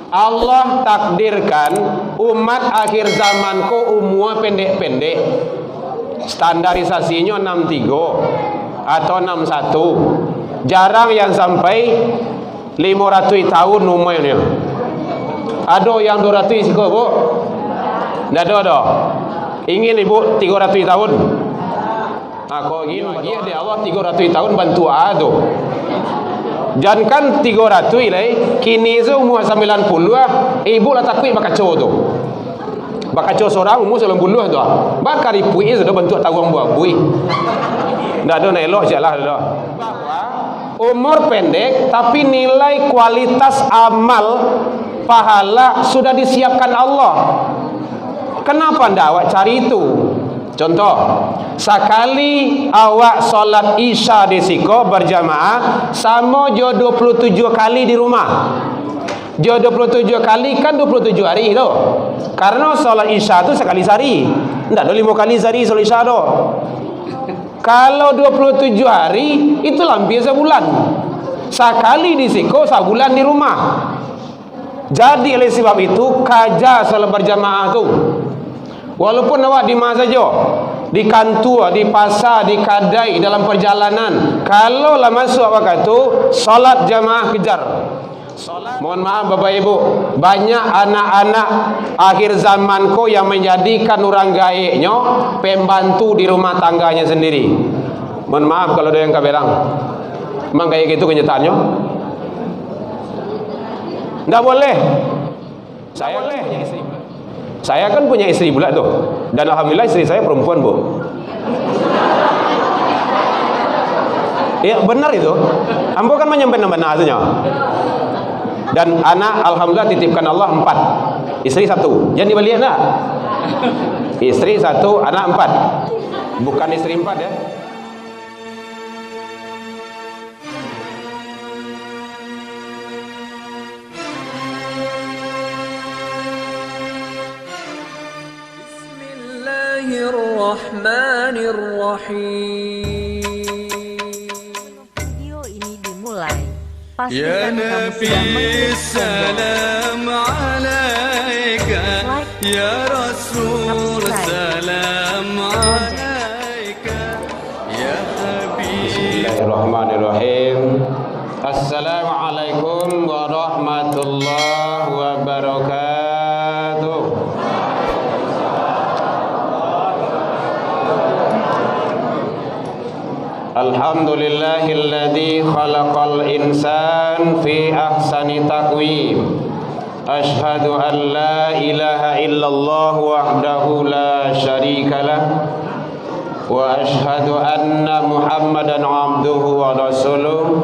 Allah takdirkan umat akhir zaman ko umur pendek-pendek. Standarisasinya 63 atau 61. Jarang yang sampai 500 tahun umurnya. Ada yang 200 sih kok, Bu? Nggak ada. Ingin Ibu 300 tahun? Aku ingin bagi dia Allah 300 tahun bantu ado. Jangan kan 300 ilai kini tu umur 90 ibu lah takui bakaco tu. Bakaco seorang umur 90 tu. Bakar ipui sudah bantu tawang buah bui. Ndak ada nak elok jelah dah. Umur pendek tapi nilai kualitas amal pahala sudah disiapkan Allah. Kenapa ndak awak cari itu? Contoh, sekali awak solat isya di siko berjamaah sama jo 27 kali di rumah. Jo 27 kali kan 27 hari tu. Karena solat isya tu sekali sehari. Ndak ada 5 kali sehari solat isya tu. Kalau 27 hari itu hampir sebulan. Sekali di siko sebulan di rumah. Jadi oleh sebab itu kaja solat berjamaah tu. Walaupun awak di mana saja, di kantor, di pasar, di kedai, dalam perjalanan, kalau lah masuk awak kata solat jamaah kejar. Mohon maaf Bapak Ibu, banyak anak-anak akhir zaman ko yang menjadikan orang gaeknya pembantu di rumah tangganya sendiri. Mohon maaf kalau ada yang kaberang. Memang kayak gitu kenyataannya? Tidak boleh. Saya boleh. Saya kan punya istri pula tuh. Dan alhamdulillah istri saya perempuan, Bu. Ya benar itu. Ambo kan menyampaikan benar aslinya. Dan anak alhamdulillah titipkan Allah 4. Istri 1. Jangan dibalik nak. Istri 1, anak 4. Bukan istri 4 ya. Bismillahirrahmanirrahim. Video ini dimulai. Ya Nabi salam alaika, ya Rasul salam alaika, ya Habib. Bismillahirrahmanirrahim. Assalamualaikum warahmatullahi wabarakatuh. Alhamdulillahilladzi khalaqal insan fi ahsani taqwim. Ashhadu an la ilaha illallah wahdahu la syarikalah wa ashhadu anna Muhammadan abduhu wa rasuluh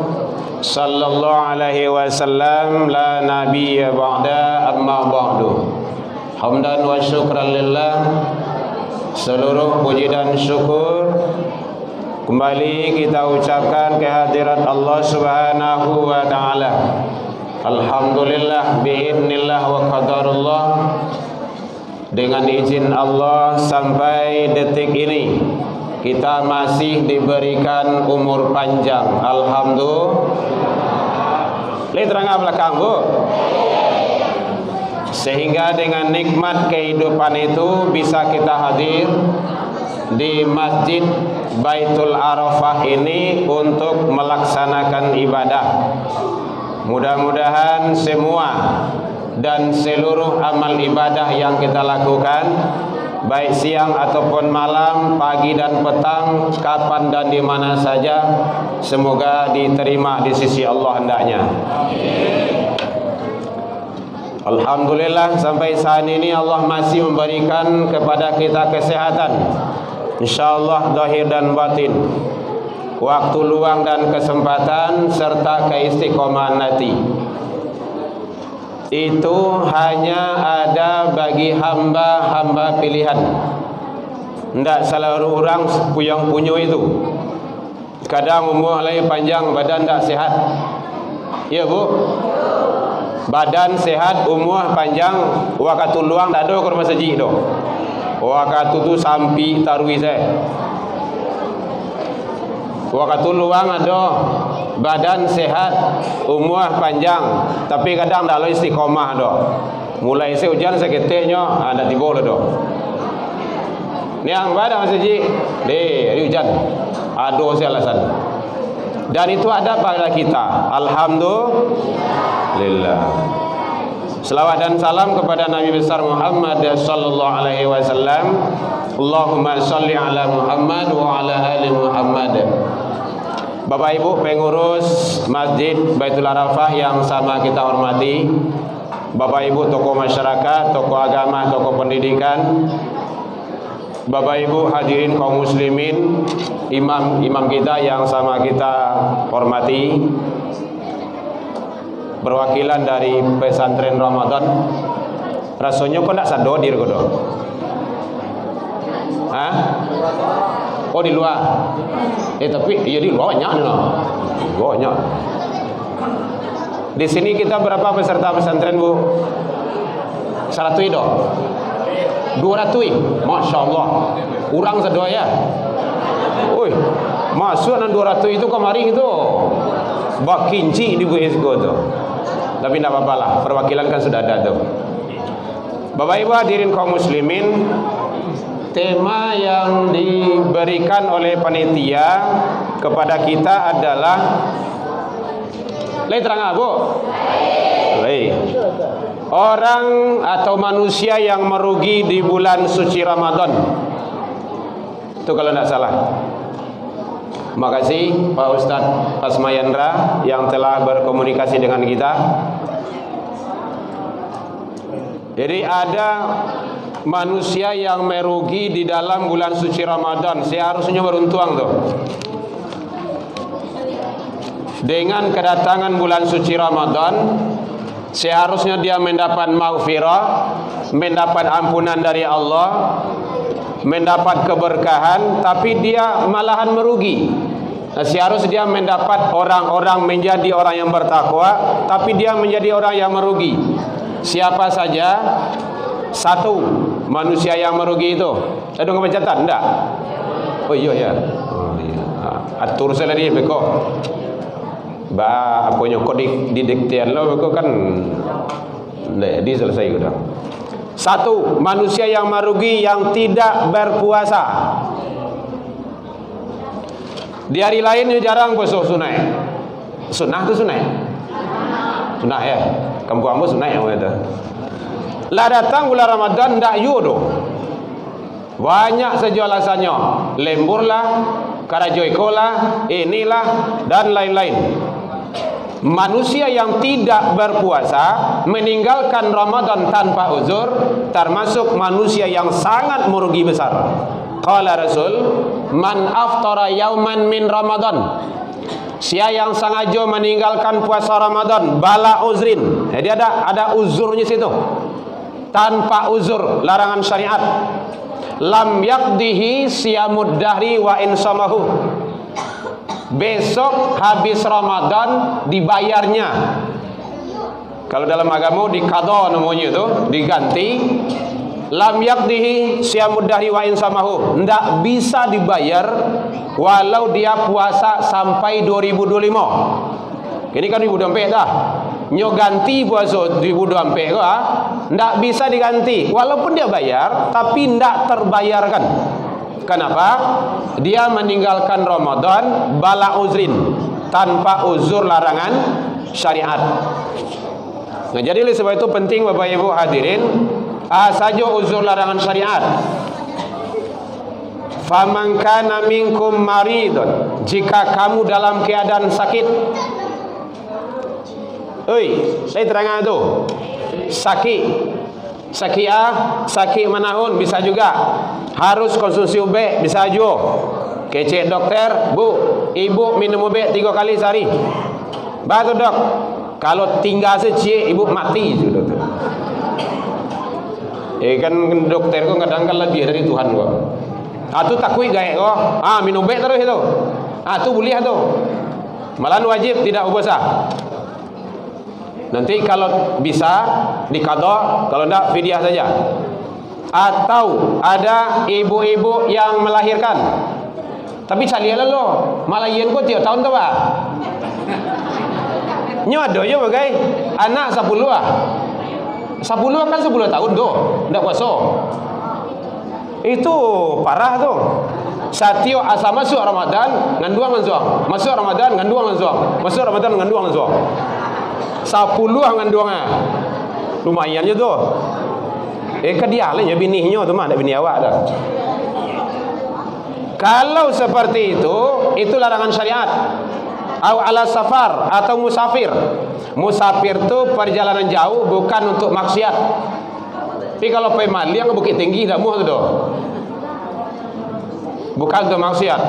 sallallahu alaihi wasallam la nabiyya ba'da amma ba'du. Hamdan wa syukran lillah. Seluruh puji dan syukur kembali kita ucapkan kehadirat Allah Subhanahu wa taala. Alhamdulillah biidznillah wa qadarullah. Dengan izin Allah sampai detik ini kita masih diberikan umur panjang. Alhamdulillah. Lihat terang belakang, Bu. Sehingga dengan nikmat kehidupan itu bisa kita hadir di Masjid Baitul Arafah ini untuk melaksanakan ibadah. Mudah-mudahan semua dan seluruh amal ibadah yang kita lakukan, baik siang ataupun malam, pagi dan petang, kapan dan di mana saja, semoga diterima di sisi Allah hendaknya. Alhamdulillah sampai saat ini Allah masih memberikan kepada kita kesehatan, insyaallah zahir dan batin, waktu luang dan kesempatan serta keistiqomahan hati. Itu hanya ada bagi hamba-hamba pilihan. Tidak seluruh orang yang punya itu. Kadang umur lagi panjang, badan tak sehat. Ya Bu, badan sehat, umur panjang, waktu luang tak ada ke rumah masjid tu. Waktu tu sampai tarwih saya. Waktu luang ada badan sehat, umur panjang, tapi kadang dah lo istiqomah doh. Mulai se hujan seketiknya ada tiba lo doh. Niang pada Mas Haji, hujan. Ada alasan. Dan itu ada pada kita. Alhamdulillah. Selawat dan salam kepada Nabi besar Muhammad sallallahu alaihi wasallam. Allahumma shalli ala Muhammad wa ala ali Muhammad. Bapak Ibu pengurus Masjid Baitul Arafah yang sama kita hormati, Bapak Ibu tokoh masyarakat, tokoh agama, tokoh pendidikan, Bapak Ibu hadirin kaum muslimin, imam kita yang sama kita hormati, perwakilan dari pesantren Ramadan. Rasanya kok tak sadodir kok dong? Hah? Oh di luar. Tapi ya di luar banyak nih loh. Banyak. Di sini kita berapa peserta pesantren Bu? 100 itu. 200. Masya Allah. Kurang sedua ya. Woi, masuk dan 200 itu kemarin itu. Bak kinci di Bu Esko tuh. Tapi tidak apa-apa lah, perwakilan kan sudah ada tuh. Bapak Ibu hadirin kaum muslimin, tema yang diberikan oleh panitia kepada kita adalah terang Bu. Orang atau manusia yang merugi di bulan suci Ramadan. Itu kalau tidak salah. Makasih Pak Ustadz Asmayandra yang telah berkomunikasi dengan kita. Jadi ada manusia yang merugi di dalam bulan suci Ramadan. Seharusnya beruntung tuh. Dengan kedatangan bulan suci Ramadan, seharusnya dia mendapat maghfirah, mendapat ampunan dari Allah, mendapat keberkahan, tapi dia malahan merugi. Seharusnya dia mendapat orang-orang menjadi orang yang bertakwa, tapi dia menjadi orang yang merugi. Siapa saja? Satu manusia yang merugi itu. Ada pencatatan enggak? Oh iya ya. Oh iya. Atur saya tadi beko. Ba apa nyokot di diktian lo beko kan. Di selesai sudah. Satu, manusia yang merugi yang tidak berpuasa. Di hari lain jarang puasa sunai. Sunnah itu sunai. Sunnah ya. Kampung ambo sunai yang ada. Lah datang bulan Ramadan ndak yudo. Banyak saja alasannya. Lembur lah, karajoiko lah, inilah dan lain-lain. Manusia yang tidak berpuasa meninggalkan Ramadan tanpa uzur termasuk manusia yang sangat merugi besar. Qala Rasul, man aftara yauman min Ramadan. Siapa yang sengaja meninggalkan puasa Ramadan bala uzrin. Jadi ada uzurnya situ. Tanpa uzur, larangan syariat. Lam yaqdihi siyamud dahri wa insamahu. Besok habis Ramadan dibayarnya. Kalau dalam agama dikado namanya itu, diganti. Lam yaqdihi siyamud dahri wa insamahu. Ndak bisa dibayar walau dia puasa sampai 2025. Ini kan 2024 dah. Nyo ganti puasa 2024 kok ndak bisa diganti walaupun dia bayar tapi ndak terbayarkan. Kenapa? Dia meninggalkan Ramadan bala uzrin, tanpa uzur larangan syariat. Nah, jadi oleh sebab itu penting Bapak Ibu hadirin, saja uzur larangan syariat. Faman kana minkum maridun, jika kamu dalam keadaan sakit. Saya terangkan tu. Sakit manahun bisa juga. Harus konsumsi ubat bisa juga. Kecek dokter, Bu, ibu minum ubat 3 kali sehari. Batu dok. Kalau tinggal secik ibu mati sudah tu. Kan dokter ko kadang-kadang lebih dari Tuhan ko. Tu takui gaek ko. Minum ubat terus itu. Tu boleh tu. Malah wajib tidak puasa. Nanti kalau bisa dikado, kalau tidak fidyah saja. Atau ada ibu-ibu yang melahirkan, tapi calian lo, malah yen ko tiap tahun tu pak. Nyo ada je bagai anak 10 ah. 10 kan 10 tahun tu ndak puasa. Itu parah tu. Satio asa masuk Ramadan nganduang lanzuang. Masuk Ramadan nganduang lanzuang. Masuk Ramadan nganduang lanzuang. 10 nganduangnya. Lumayan je tu. Ke dia lah ya binihnya tu mah, tak bini awak dah. Kalau seperti itu larangan syariat. Au ala safar atau musafir. Musafir tu perjalanan jauh bukan untuk maksiat. Tapi kalau pergi Maliang ke Bukit Tinggi dah muah tu doh. Bukan untuk maksiat.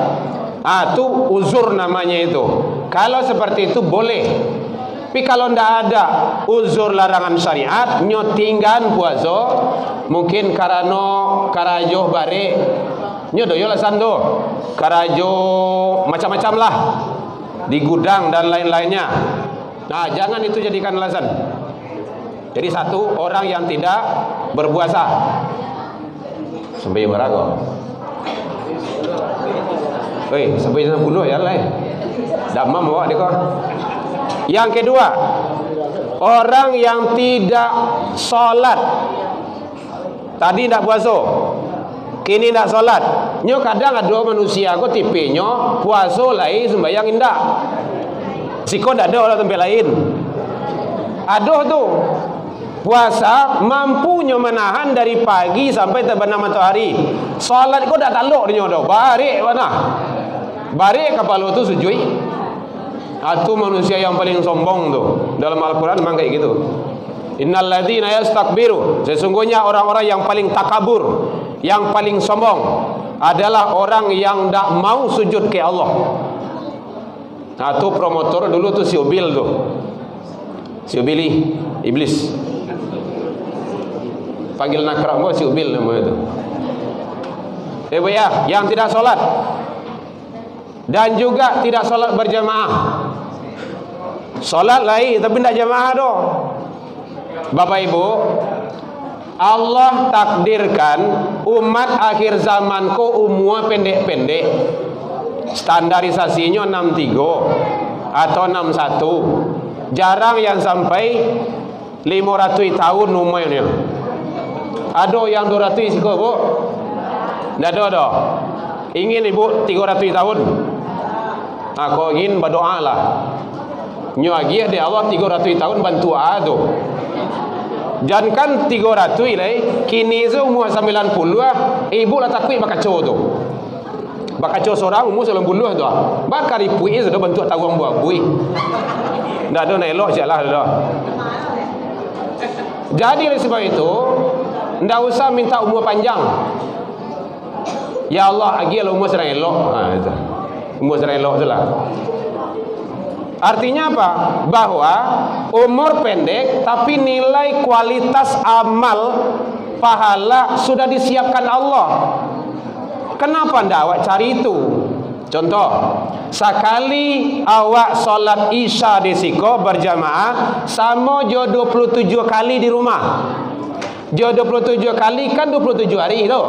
Tu uzur namanya itu. Kalau seperti itu boleh. Tapi kalau ndak ada uzur larangan syariat, nyotinggan puasa, mungkin karena karajo bare, nyo doyo lasan do, karajo macam-macam lah, di gudang dan lain-lainnya. Nah, jangan itu jadikan alasan. Jadi satu orang yang tidak berpuasa sampai berago. Sampai 60 ya lah. Damam bawa dia kok. Yang kedua, orang yang tidak solat. Tadi tidak puasa, kini tidak solat. Nyo kadang ada manusia kok tipenya puasa lain sembahyang indah. Siko tidak ada orang tempat lain. Aduh tu puasa mampunya menahan dari pagi sampai terbenam matahari. Solat kok tak taluk dia dah. Barik mana? Barik kepala tu sujud. Itu manusia yang paling sombong tu. Dalam Al-Quran memang kayak gitu. Innal ladzina yastakbiru, sesungguhnya orang-orang yang paling takabur, yang paling sombong adalah orang yang tak mau sujud ke Allah. Itu promotor dulu tu si Ubil tu. Si Ubili, iblis. Panggil nakrak gua si Ubil namanya tu. Yang tidak solat dan juga tidak solat berjamaah. Solat lain tapi tidak jamaah doh. Bapak Ibu, Allah takdirkan umat akhir zaman ko umur pendek-pendek. Standarisasinya 63 atau 61. Jarang yang sampai 500 tahun umurnya. Ada yang 200 siko, Bu? Tidak ada. Ingin ibu 300 tahun. Aku ingin berdoa lah. Nyuagi di Allah 300 tahun bantu tu. Jangan kan 300 lah. Kini umur 90 ibu lah takut bakaco tu. Bakaco seorang umur 90 tu. Bakar ibu sudah bentuk tawang buah bui. Dah ada nak elok sialah dah. Jadi oleh sebab itu, ndak usah minta umur panjang. Ya Allah, agilah umur serang elok. Umur serang elok salah. Artinya apa? Bahwa umur pendek tapi nilai kualitas amal pahala sudah disiapkan Allah. Kenapa ndak awak cari itu? Contoh, sekali awak solat isya di siko berjamaah sama jo 27 kali di rumah. Jo 27 kali kan 27 hari tu.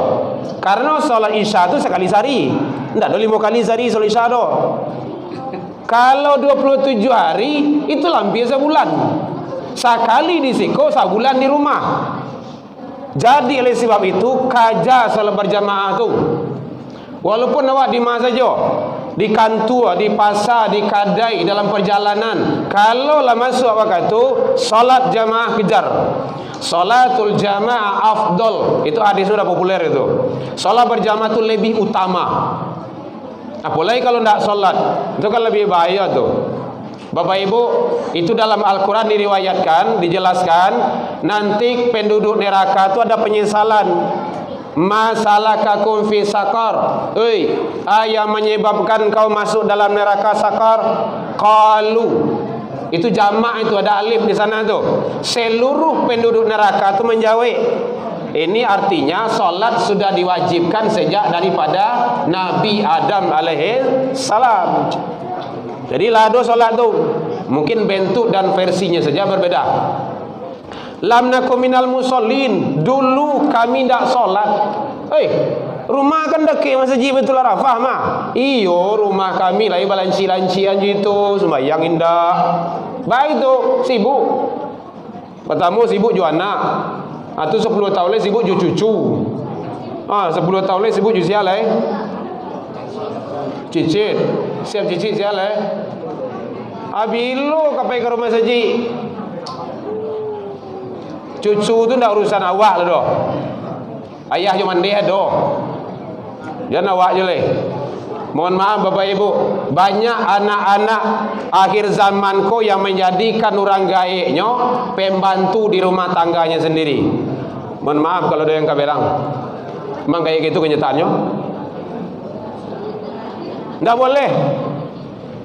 Karena solat isya tu sekali sehari. Ndak ada 5 kali sehari solat isya tu. Kalau 27 hari itu hampir sebulan. Sekali di siko sebulan di rumah. Jadi oleh sebab itu kaja solat berjamaah tu. Walaupun awak di mana saja, di kantor, di pasar, di kedai, dalam perjalanan, kalau lah masuk awak kata solat jamaah kejar. Salatul jamaah afdol. Itu hadis sudah populer itu. Solat berjamaah itu lebih utama. Apalagi kalau tidak solat, itu kan lebih bahaya tu. Bapak Ibu, itu dalam Al-Quran diriwayatkan, dijelaskan, nanti penduduk neraka itu ada penyesalan. Masalakakum fi sakar. Yang menyebabkan kau masuk dalam neraka sakar? Qalu. Itu jamak, itu ada alif di sana tu. Seluruh penduduk neraka itu menjawab. Ini artinya solat sudah diwajibkan sejak daripada Nabi Adam alaihi salam. Jadi lado solat tu mungkin bentuk dan versinya saja berbeda. Lam nakum minal musallin, dulu kami tidak solat. Rumah kan dekat Masjid Baitul Arafah mah. Iyo, rumah kami lah balanci-lancian gitu, sembahyang indah. Baik tu sibuk. Pertama sibuk jual anak. Atau 10 tahun lagi sibuk jual cucu. 10 tahun lagi sibuk jual sial cicit. Siap cicit sial Abilo kapai ke rumah saji. Cucu tu ndak urusan awak lah doh. Ayah cuma mandi doh. Jangan awak je leh. Mohon maaf Bapak Ibu, banyak anak-anak akhir zaman ko yang menjadikan orang gaeknya pembantu di rumah tangganya sendiri. Mohon maaf kalau ada yang kaberang. Memang kayak gitu kenyataannya? Nggak boleh.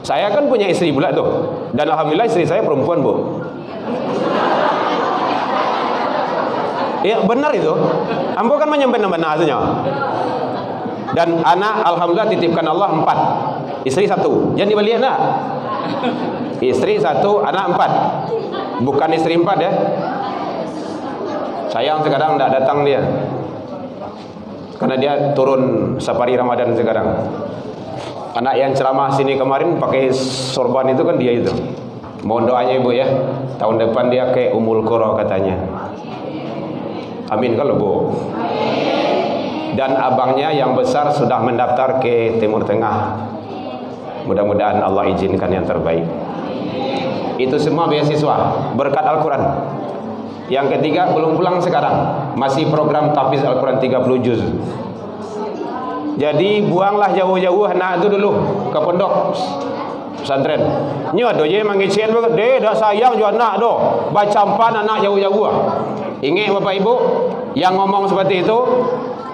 Saya kan punya istri pula tuh, dan alhamdulillah istri saya perempuan, Bu. Ya benar itu. Ambo kan menyampaikan benar saja. Dan anak alhamdulillah titipkan Allah 4. Istri 1. Jangan dibalik nak. Istri 1, anak 4. Bukan istri 4 ya. Sayang sekarang tidak datang dia. Karena dia turun safari Ramadan sekarang. Anak yang ceramah sini kemarin pakai sorban itu kan dia itu. Mohon doanya Ibu ya. Tahun depan dia ke Ummul Qura katanya. Amin kalau Bu. Dan abangnya yang besar sudah mendaftar ke Timur Tengah. Mudah-mudahan Allah izinkan yang terbaik. Itu semua beasiswa berkat Al-Quran. Yang ketiga belum pulang sekarang, masih program tahfiz Al-Quran 30 juz. Jadi buanglah jauh-jauh anak itu dulu ke pondok pesantren. Nyo do je mangicen de dak sayang jo anak do. Bacampan anak jauh-jauh. Ingat Bapak Ibu yang ngomong seperti itu,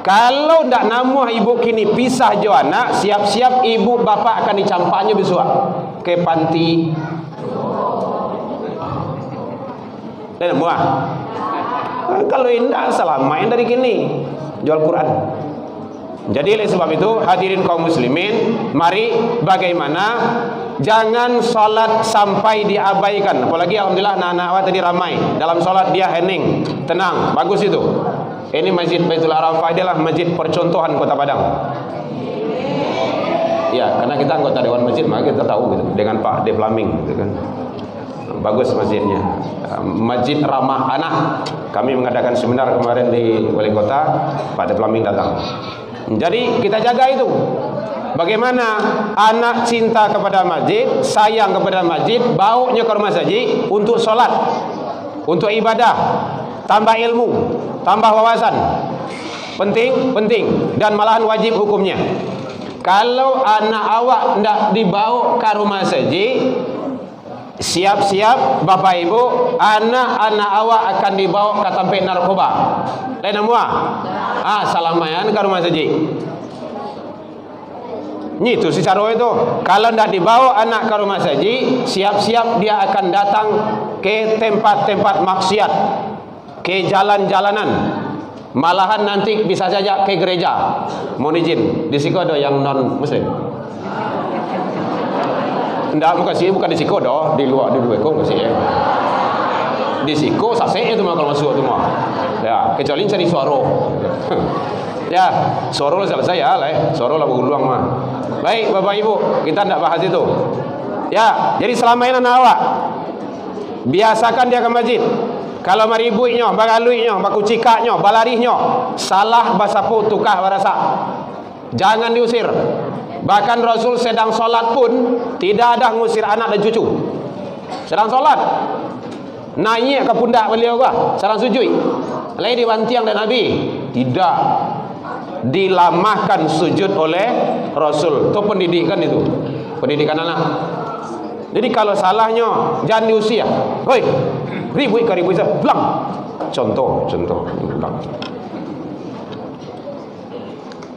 kalau ndak nama ibu kini pisah jo anak, siap-siap ibu bapak akan dicampaknya besok ke panti. Dan muah. Kalau indah selama yang dari kini jual Quran. Jadi oleh sebab itu hadirin kaum muslimin, mari bagaimana jangan solat sampai diabaikan. Apalagi alhamdulillah anak-anak awak tadi ramai dalam solat, dia hening, tenang, bagus itu. Ini Masjid Baitul Arafah adalah masjid percontohan Kota Padang. Ya, karena kita anggota dewan masjid, maka kita tahu gitu, dengan Pak De Flaming gitu kan. Bagus masjidnya. Masjid ramah anak. Kami mengadakan seminar kemarin di Wali Kota, Pak De Flaming datang. Jadi kita jaga itu. Bagaimana anak cinta kepada masjid, sayang kepada masjid, baunya ke rumah saji untuk sholat, untuk ibadah, tambah ilmu, tambah wawasan. Penting, penting, dan malahan wajib hukumnya. Kalau anak awak tidak dibawa ke rumah saji, siap-siap Bapak Ibu, anak-anak awak akan dibawa ke tempat narkoba. Lain semua. Salamayan ke rumah saji. Ini itu si caro itu. Kalau tidak dibawa anak ke rumah saji, siap-siap dia akan datang ke tempat-tempat maksiat, ke jalan-jalanan. Malahan nanti bisa saja ke gereja. Mohon izin, di situ ada yang non muslim. Tidak, bukan di Siko doh, di luar kok sih ya. Di Siko sasek itu mah kalau masuk itu mah. Ya, kecuali cari suara. Ya, suara selesai ya lah. Suara lah berulang mah. Baik Bapak Ibu, kita tidak bahas itu. Ya, jadi selama ini anak awak biasakan dia ke masjid. Kalau maribuinya, bagaluinya, bakucikanya, balarihnya, salah basapu tukah barasa. Jangan diusir. Bahkan Rasul sedang sholat pun tidak ada ngusir anak dan cucu. Sedang sholat, naik ke pundak beliau gua, sedang sujud. Lain dibantiang dan Nabi, tidak dilamahkan sujud oleh Rasul. Itu pendidikan itu, pendidikan anak. Jadi kalau salahnya jangan diusir. Hoi, ribut ke ribut saya, pulang. Contoh, pulang.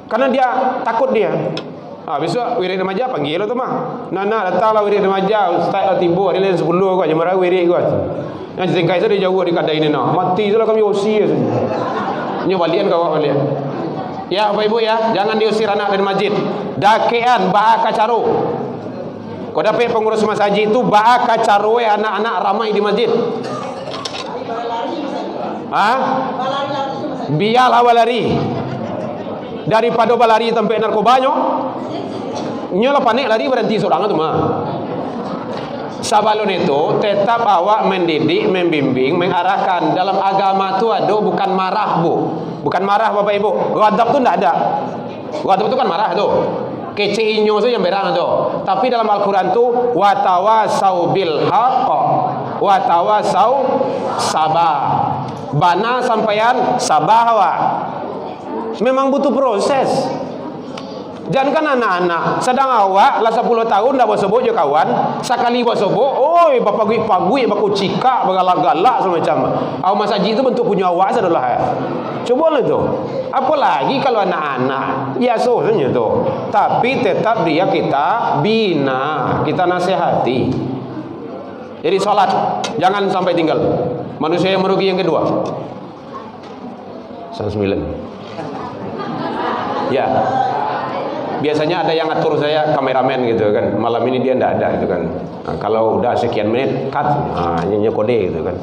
Karena dia takut dia. Besok wirid remaja panggil tu mah. Nana datanglah wirid remaja, ustaz timbul ada lain 10 gua jemara wirid gua. Yang tingkai saya dia jauh di kadai ni nah. Mati sudah kami usia saja. Ini walian kau walian. Ya Bapak Ibu ya, jangan diusir anak dari masjid. Dakean ba'a kacaro. Kau dapat pengurus masjid itu ba'a kacaro anak-anak ramai di masjid. Biarlah balari. Daripada balari tempat narkobanya, nyolah panik lari berhenti seorang tu mah. Sabalun itu tetap awak mendidik, membimbing, mengarahkan. Dalam agama tu ada bukan marah, Bu. Bukan marah Bapak Ibu. Ghadab tu enggak ada. Ghadab tu kan marah tu. Keceinyo tu yang berang tu. Tapi dalam Al-Quran tu watawasau bil haqq, watawasau sabar. Bana sampeyan sabar awak. Memang butuh proses. Jangan kan anak-anak sedang awak lah 10 tahun dah bersobok je kawan, sekali bersobok, oi bapak gui pagui baku cikak bergalak-galak semacam. Awak masaji itu bentuk punya awak saudara. Coba lah tu. Apa lagi kalau anak-anak? Ya soalnya tu. Tapi tetap dia kita bina, kita nasihati. Jadi salat jangan sampai tinggal. Manusia yang merugi yang kedua. 9. Ya. Biasanya ada yang ngatur saya, kameramen gitu kan. Malam ini dia enggak ada gitu kan. Nah, kalau udah sekian menit cut, nyanyi kode gitu kan.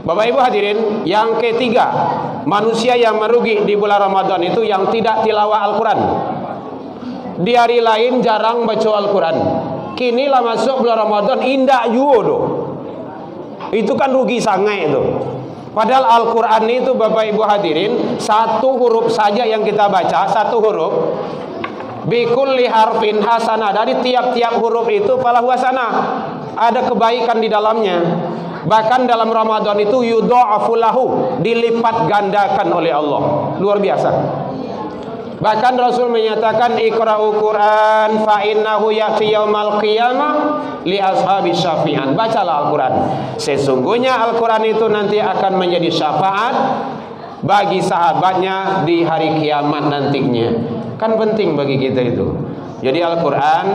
Bapak Ibu hadirin, yang ketiga, manusia yang merugi di bulan Ramadan itu yang tidak tilawah Al-Quran. Di hari lain jarang baca Al-Quran. Kini lah masuk bulan Ramadan indah juga. Itu kan rugi sangat itu. Padahal Al-Quran itu Bapak Ibu hadirin, satu huruf saja yang kita baca, satu huruf. Bikulli harfin hasanah, dari tiap-tiap huruf itu falahu hasanah, ada kebaikan di dalamnya. Bahkan dalam Ramadan itu yudha'afu lahu, dilipat gandakan oleh Allah. Luar biasa. Bahkan Rasul menyatakan iqra'u Quran fa innahu ya'ti yaumal qiyamah li ashabi syafi'an. Bacalah Al-Quran. Sesungguhnya Al-Quran itu nanti akan menjadi syafaat bagi sahabatnya di hari kiamat nantinya. Kan penting bagi kita itu. Jadi Al-Quran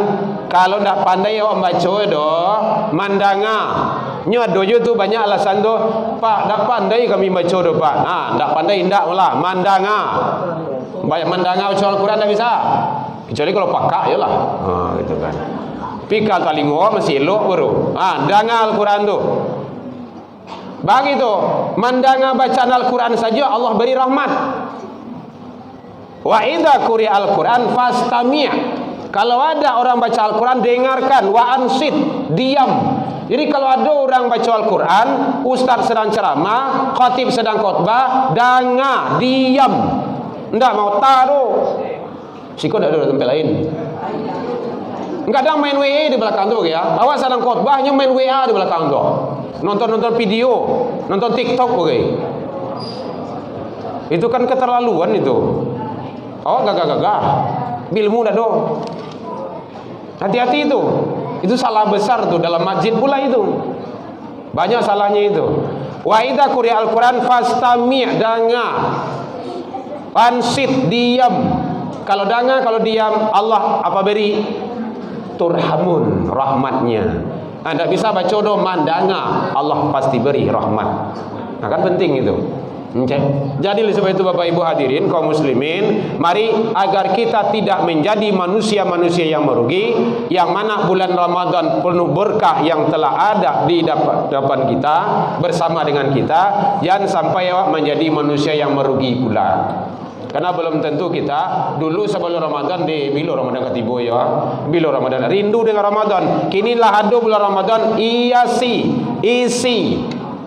kalau tidak pandai awak baca doh, mandanga. Nyo dojo tu banyak alasan doh. Pak, tidak pandai kami baca doh Pak. Tidak pandai ndak lah, mandanga. Banyak mandanga baca Al-Quran tidak bisa. Kecuali kalau pakak ya lah. Gitu kan. Pikal talingo masih elok baru. Danga Al-Quran tu. Begitu, mandanga bacaan Al-Quran saja Allah beri rahmat. Wa idza quri'a Al-Quran fastami'. Kalau ada orang baca Al-Quran, dengarkan. Wa ansit, diam. Jadi kalau ada orang baca Al-Quran, ustaz sedang ceramah, khatib sedang khutbah, dengar, diam. Enggak mau taruh. Siko enggak ada tempat lain. Kadang main WA di belakang tu ya. Awak sedang khutbah hanya main WA di belakang tu. Nonton video, nonton TikTok Itu kan keterlaluan itu. Awak gagah-gagah. Bilmu dah do. Hati-hati itu. Itu salah besar tuh dalam masjid pula itu. Banyak salahnya itu. Wa idza quri'a Al-Quran fastami' dengar. Ansit, diam. Kalau dengar, kalau diam, Allah apa beri? Turhamun, rahmatnya. Anda bisa baca do mandanga, Allah pasti beri rahmat. Nah kan penting itu. Jadi sebab itu Bapak Ibu hadirin kaum muslimin, mari agar kita tidak menjadi manusia-manusia yang merugi, yang mana bulan Ramadan penuh berkah yang telah ada di depan kita bersama dengan kita, jangan sampai menjadi manusia yang merugi pula. Karena belum tentu kita dulu sebelum Ramadan bila Ramadan ketiba ya, bila Ramadan rindu dengan Ramadan. Kinilah ada bulan Ramadan isi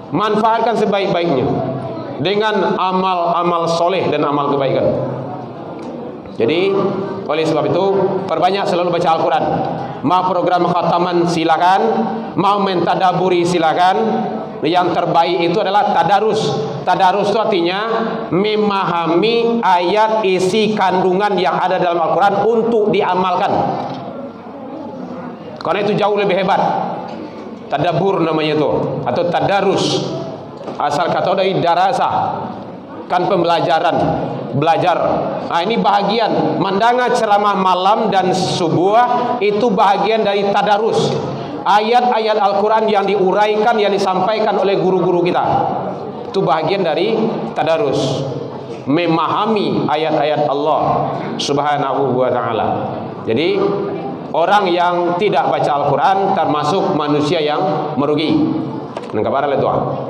manfaatkan sebaik-baiknya dengan amal-amal soleh dan amal kebaikan. Jadi oleh sebab itu perbanyak selalu baca Al-Quran. Mau program khataman silakan, mau mentadaburi silakan. Yang terbaik itu adalah tadarus. Tadarus itu artinya memahami ayat isi kandungan yang ada dalam Al-Quran untuk diamalkan. Karena itu jauh lebih hebat. Tadabur namanya itu, atau tadarus. Asal kata dari darasah, kan pembelajaran, belajar. Nah ini bahagian mandanga ceramah malam dan subuh itu bahagian dari tadarus. Ayat-ayat Al-Quran yang diuraikan, yang disampaikan oleh guru-guru kita, itu bahagian dari tadarus. Memahami ayat-ayat Allah Subhanahu wa ta'ala. Jadi orang yang tidak baca Al-Quran termasuk manusia yang merugi. Nang kabar le tuan.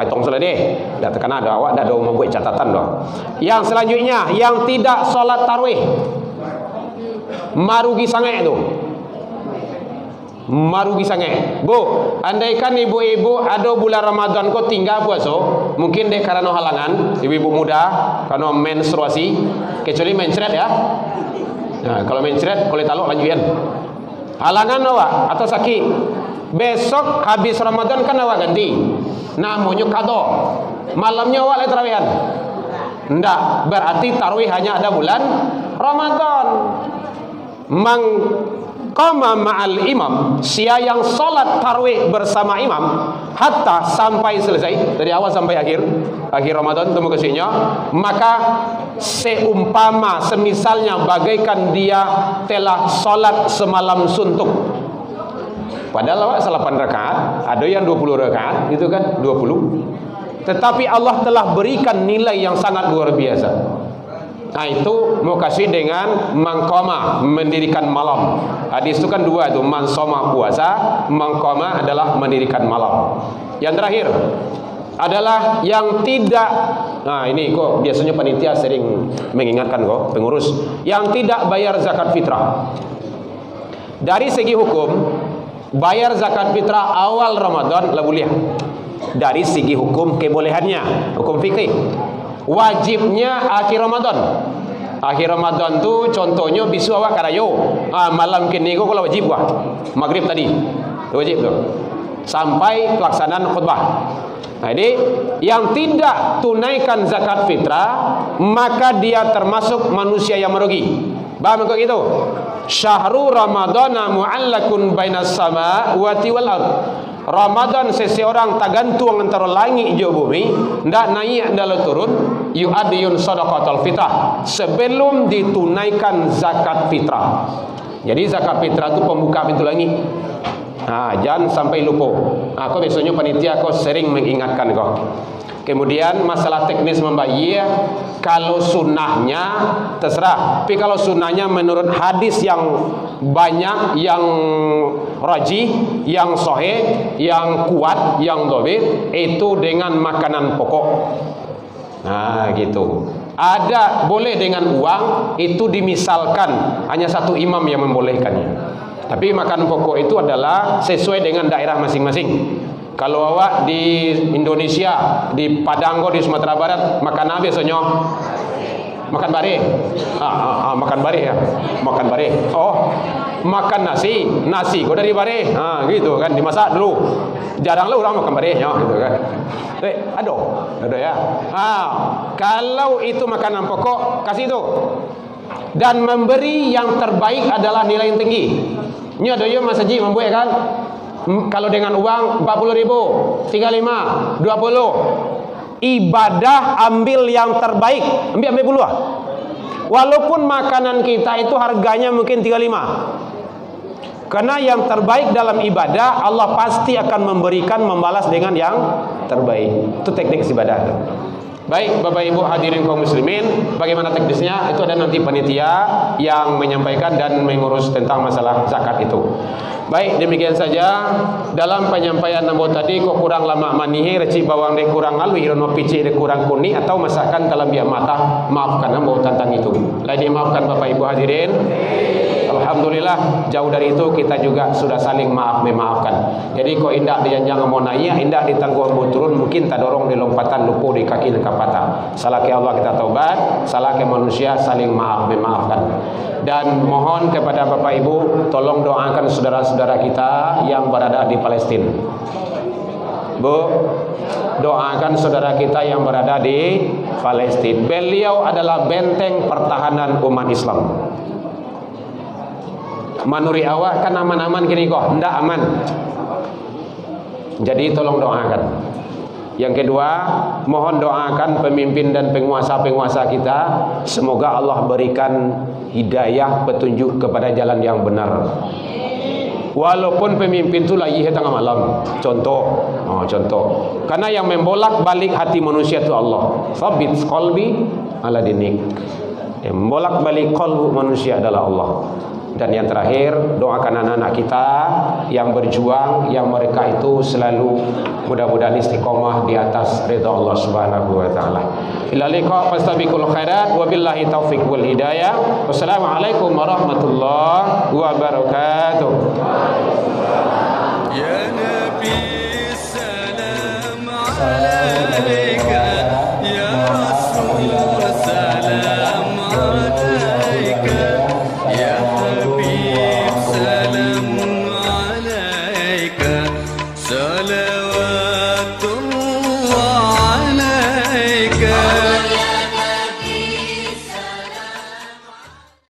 Hitung sudah deh. Dah tekan ada awak dah membuat catatan doa. Yang selanjutnya yang tidak salat tarawih. Marugi sangat itu. Marugi sange. Bu, andaikan ibu-ibu ada bulan Ramadan kok tinggal puasa, mungkin dek karena halangan, ibu-ibu muda karena menstruasi, kecuali mencret ya. Nah, kalau mencret, kalau taluk lanjutin. Halangan awak atau sakit. Besok habis Ramadan kan awak ganti. Namanya kado. Malamnya awak lagi tarawihan. Enggak, berarti tarawih hanya ada bulan Ramadan. Qama ma'al imam, sia yang salat tarawih bersama imam hatta sampai selesai, dari awal sampai akhir Ramadan temu kesininya, maka seumpama semisalnya bagaikan dia telah salat semalam suntuk. Padahal awak 8 rakaat, ada yang 20 rakaat, gitu kan, 20. Tetapi Allah telah berikan nilai yang sangat luar biasa. Nah itu mau kasih dengan mangkoma, mendirikan malam. Hadis itu kan dua itu, mansoma puasa, mangkoma adalah mendirikan malam. Yang terakhir adalah yang tidak, nah ini kok biasanya panitia sering mengingatkan kok pengurus, yang tidak bayar zakat fitrah. Dari segi hukum, bayar zakat fitrah awal Ramadan lah boleh. Dari segi hukum kebolehannya, hukum fikih. Wajibnya akhir Ramadan. Akhir Ramadan tu contohnya bisu awak karayo. Malam kini kau kalau wajib wah. Maghrib tadi. Wajib tu. Sampai pelaksanaan khutbah. Nah, jadi yang tidak tunaikan zakat fitrah, maka dia termasuk manusia yang merugi. Paham kok gitu? Syahrul Ramadana mu'allakun bainas sama wati wal ard. Ramadan seseorang tergantung antara langit dan bumi, ndak naik ndak turun, yu'adiyun sadaqatul fitrah, sebelum ditunaikan zakat fitrah. Jadi zakat fitrah itu pembuka pintu langit. Nah, jangan sampai lupa. Aku biasanya panitia kau sering mengingatkan kau. Kemudian masalah teknis membayar, kalau sunnahnya terserah. Tapi kalau sunnahnya menurut hadis yang banyak, yang rajih, yang sahih, yang kuat, yang dhabit, itu dengan makanan pokok. Nah gitu. Ada boleh dengan uang, itu dimisalkan hanya satu imam yang membolehkannya. Tapi makan pokok itu adalah sesuai dengan daerah masing-masing. Kalau awak di Indonesia, di Padang, di Sumatera Barat, makan apa biasanya? Makan bare. Makan bare ya. Makan bare. Oh, makan nasi. Nasi kok dari bare. Gitu kan, dimasak dulu. Jarang lah orang makan bare ya, gitu kan. Ada ya. Kalau itu makanan pokok, kasih itu. Dan memberi yang terbaik adalah nilai yang tinggi. Ini ada ya Mas Haji membuat kan? Kalau dengan uang 40.000, 35, 20. Ibadah ambil yang terbaik, ambil dulu lah. Walaupun makanan kita itu harganya mungkin 35. Karena yang terbaik dalam ibadah, Allah pasti akan memberikan, membalas dengan yang terbaik. Itu teknik ibadah. Baik Bapak Ibu hadirin kaum muslimin, bagaimana teknisnya itu ada nanti panitia yang menyampaikan dan mengurus tentang masalah zakat itu. Baik, demikian saja dalam penyampaian nambah tadi kok kurang lama manihi reci bawang dek kurang alu irono pici dek kurang kuni atau masakan dalam biak mata, maafkan nambah tentang itu. Lagi maafkan Bapak Ibu hadirin. Alhamdulillah jauh dari itu kita juga sudah saling memaafkan. Jadi kok indah dijanjang mau naik, indah ditangguh mau turun, mungkin tak dorong di lompatan lupu di kaki lengkap patah. Salah ke Allah kita taubat, salah ke manusia saling memaafkan. Dan mohon kepada Bapak Ibu tolong doakan saudara-saudara kita yang berada di Palestina. Bu, doakan saudara kita yang berada di Palestina. Beliau adalah benteng pertahanan umat Islam. Manuri awak kan aman-aman gini kok, ndak aman. Jadi tolong doakan. Yang kedua, mohon doakan pemimpin dan penguasa-penguasa kita, semoga Allah berikan hidayah, petunjuk kepada jalan yang benar. Walaupun pemimpin itu lagi tengah malam, contoh. Karena yang membolak balik hati manusia itu Allah. Sabit qalbi ala dinik. Yang membolak balik qalbu manusia adalah Allah. Dan yang terakhir, doakan anak-anak kita yang berjuang, yang mereka itu selalu mudah-mudahan istiqomah di atas ridha Allah Subhanahu wa taala. Ila liqa fastabiqul khairat wabillahi taufiq wal hidayah. Wassalamualaikum warahmatullahi wabarakatuh. يا نبي السلام عليك يا رسول السلام عليك يا حبيب سلام عليك سلام